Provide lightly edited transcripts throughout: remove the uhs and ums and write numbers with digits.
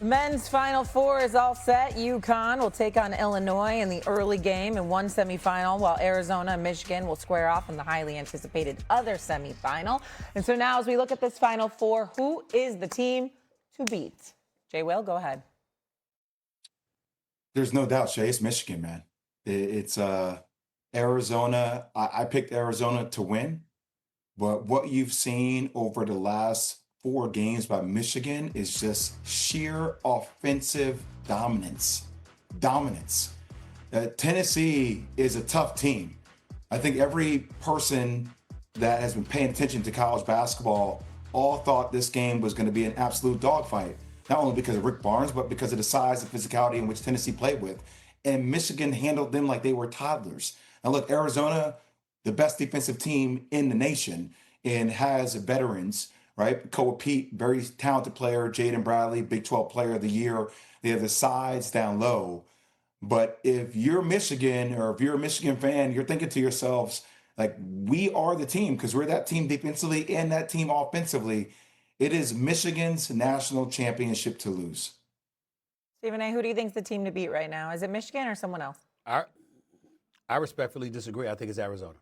Men's Final Four is all set. UConn will take on Illinois in the early game in one semifinal, while Arizona and Michigan will square off in the highly anticipated other semifinal. And so now, as we look at this Final Four, who is the team to beat? Jay Will, go ahead. There's no doubt, Shay. It's Michigan, man. It's Arizona. I picked Arizona to win, but what you've seen over the last 4 games by Michigan is just sheer offensive dominance. Tennessee is a tough team. I think every person that has been paying attention to college basketball all thought this game was going to be an absolute dogfight, not only because of Rick Barnes, but because of the size and physicality in which Tennessee played with. And Michigan handled them like they were toddlers. Now, look, Arizona, the best defensive team in the nation, and has veterans, right? Koa Pete, very talented player. Jaden Bradley, Big 12 Player of the Year. They have the sides down low. But if you're Michigan, or if you're a Michigan fan, you're thinking to yourselves, like, we are the team, because we're that team defensively and that team offensively. It is Michigan's national championship to lose. Stephen A., who do you think is the team to beat right now? Is it Michigan or someone else? I respectfully disagree. I think it's Arizona.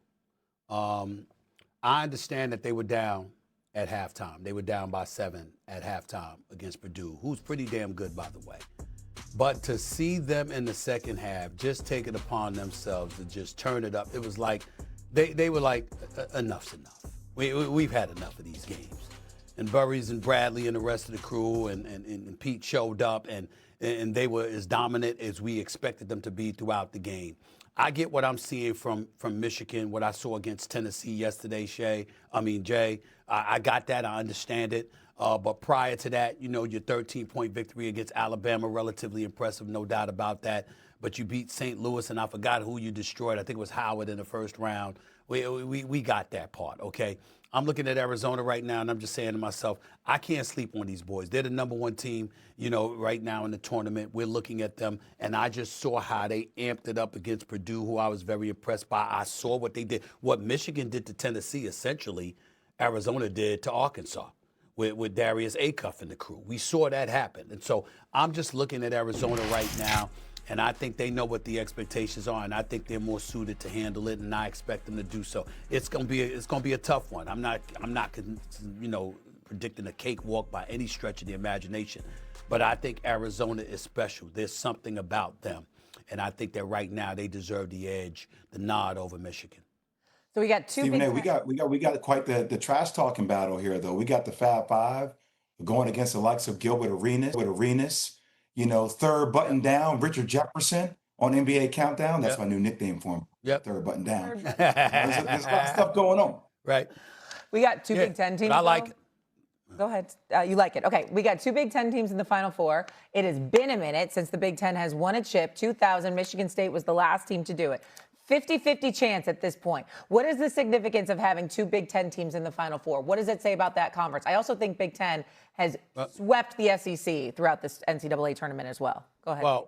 I understand that they were down at halftime. They were down by 7 at halftime against Purdue, who's pretty damn good, by the way. But to see them in the second half just take it upon themselves to just turn it up, it was like they were like, enough's enough. We've had enough of these games. And Burries and Bradley and the rest of the crew and Pete showed up, and they were as dominant as we expected them to be throughout the game. I get what I'm seeing from Michigan, what I saw against Tennessee yesterday, Jay. I got that. I understand it. But prior to that, your 13-point victory against Alabama, relatively impressive, no doubt about that. But you beat St. Louis, and I forgot who you destroyed. I think it was Howard in the first round. We got that part, okay? I'm looking at Arizona right now, and I'm just saying to myself, I can't sleep on these boys. They're the number one team, right now in the tournament. We're looking at them, and I just saw how they amped it up against Purdue, who I was very impressed by. I saw what they did. What Michigan did to Tennessee, essentially, Arizona did to Arkansas with Darius Acuff and the crew. We saw that happen. And so I'm just looking at Arizona right now, and I think they know what the expectations are, and I think they're more suited to handle it, and I expect them to do so. It's gonna be a tough one. I'm not predicting a cakewalk by any stretch of the imagination, but I think Arizona is special. There's something about them, and I think that right now they deserve the edge, the nod over Michigan. So we got two. Stephen A., we got quite the trash talking battle here, though. We got the Fab Five going against the likes of Gilbert Arenas. Third button down, Richard Jefferson on NBA Countdown. That's my new nickname for him. Yep. Third button down. There's a lot of stuff going on. Right. We got two Big Ten teams. I like it. Go ahead. You like it. Okay. We got two Big Ten teams in the Final Four. It has been a minute since the Big Ten has won a chip. 2000, Michigan State was the last team to do it. 50-50 chance at this point. What is the significance of having two Big Ten teams in the Final Four? What does it say about that conference? I also think Big Ten has swept the SEC throughout this NCAA tournament as well. Go ahead. Well,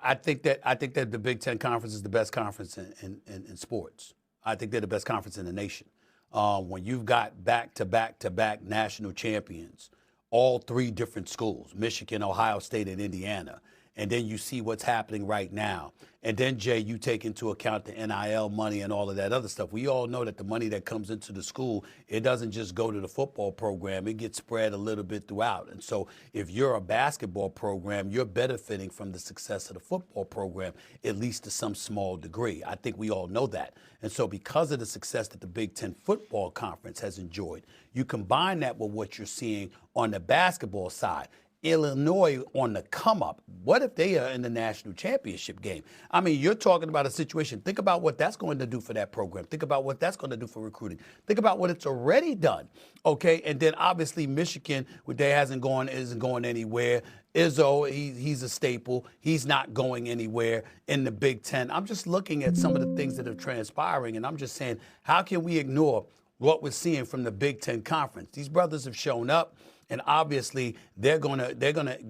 I think that the Big Ten Conference is the best conference in sports. I think they're the best conference in the nation. When you've got back-to-back national champions, all three different schools, Michigan, Ohio State, and Indiana, and then you see what's happening right now. And then, Jay, you take into account the NIL money and all of that other stuff. We all know that the money that comes into the school, it doesn't just go to the football program. It gets spread a little bit throughout. And so if you're a basketball program, you're benefiting from the success of the football program, at least to some small degree. I think we all know that. And so because of the success that the Big Ten Football Conference has enjoyed, you combine that with what you're seeing on the basketball side. Illinois on the come up. What if they are in the national championship game? I mean, you're talking about a situation. Think about what that's going to do for that program. Think about what that's going to do for recruiting. Think about what it's already done. Okay, and then obviously Michigan, what they isn't going anywhere. Izzo, he's a staple. He's not going anywhere in the Big Ten. I'm just looking at some of the things that are transpiring, and I'm just saying, how can we ignore what we're seeing from the Big Ten Conference? These brothers have shown up. And obviously, they're gonna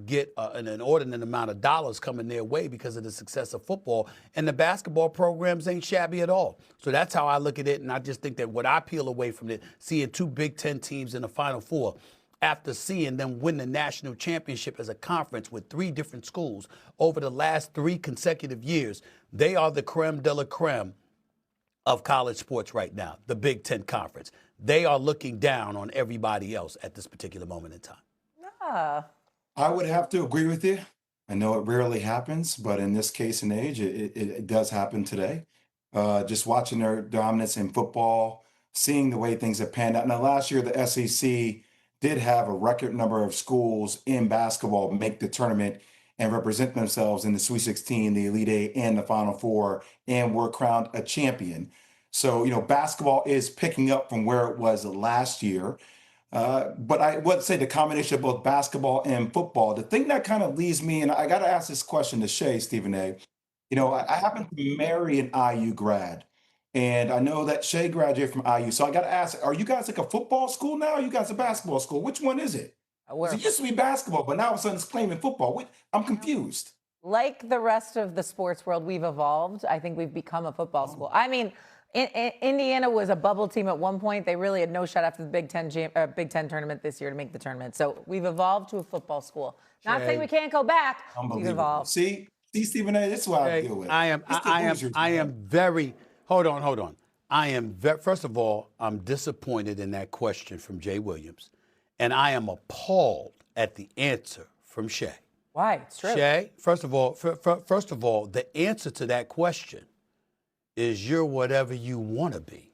get an inordinate amount of dollars coming their way because of the success of football. And the basketball programs ain't shabby at all. So that's how I look at it. And I just think that what I peel away from it, seeing two Big Ten teams in the Final Four, after seeing them win the national championship as a conference with 3 different schools over the last 3 consecutive years. They are the creme de la creme of college sports right now, the Big Ten Conference. They are looking down on everybody else at this particular moment in time. I would have to agree with you. I know it rarely happens, but in this case and age, it does happen today. Just watching their dominance in football, seeing the way things have panned out. Now, last year, the SEC did have a record number of schools in basketball make the tournament and represent themselves in the Sweet 16, the Elite Eight, and the Final Four, and were crowned a champion. So, basketball is picking up from where it was last year. But I would say the combination of both basketball and football, the thing that kind of leads me, and I got to ask this question to Shay, Stephen A. I happen to marry an IU grad, and I know that Shay graduated from IU. So I got to ask, are you guys like a football school now? Or are you guys a basketball school? Which one is it? 'Cause it used to be basketball, but now all of a sudden it's claiming football. I'm confused. Like the rest of the sports world, we've evolved. I think we've become a football school. I mean, Indiana was a bubble team at one point. They really had no shot after the Big Ten tournament this year to make the tournament. So we've evolved to a football school. Not saying we can't go back. We've evolved. See, Stephen A., this is what I deal with. I am very, hold on. First of all, I'm disappointed in that question from Jay Williams. And I am appalled at the answer from Shay. Why? It's true. Shay, first of all, the answer to that question is you're whatever you want to be.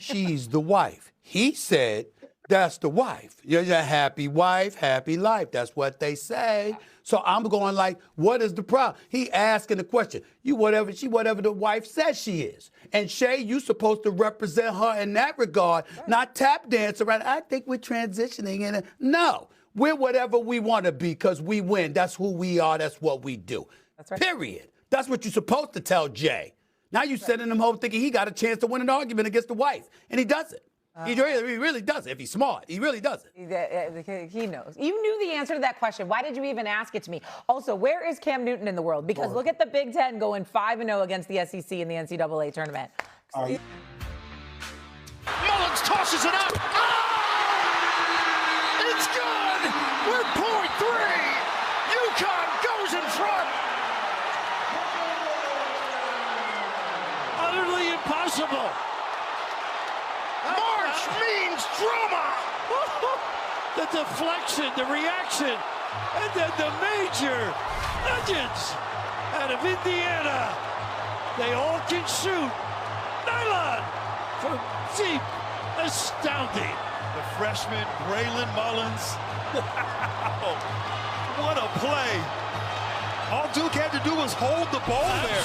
She's the wife. He said that's the wife. You're a happy wife, happy life. That's what they say. So I'm going like, what is the problem? He asking the question. She whatever the wife says she is. And Shay, you supposed to represent her in that regard, not tap dance around. I think we're transitioning in it. No, we're whatever we want to be because we win. That's who we are. That's what we do. That's right. Period. That's what you're supposed to tell Jay. Now you're sending him home thinking he got a chance to win an argument against the wife. And he doesn't. He really doesn't. If he's smart, he really doesn't. He knows. You knew the answer to that question. Why did you even ask it to me? Also, where is Cam Newton in the world? Because look at the Big Ten going 5-0 against the SEC in the NCAA tournament. Mullins tosses it up. Oh! It's good! With .3, UConn goes in front. Utterly impossible. March means drama. The deflection, the reaction, and then the major nuggets out of Indiana. They all can shoot. Nylon from deep. Astounding. The freshman, Braylon Mullins. What a play. All Duke had to do was hold the ball there.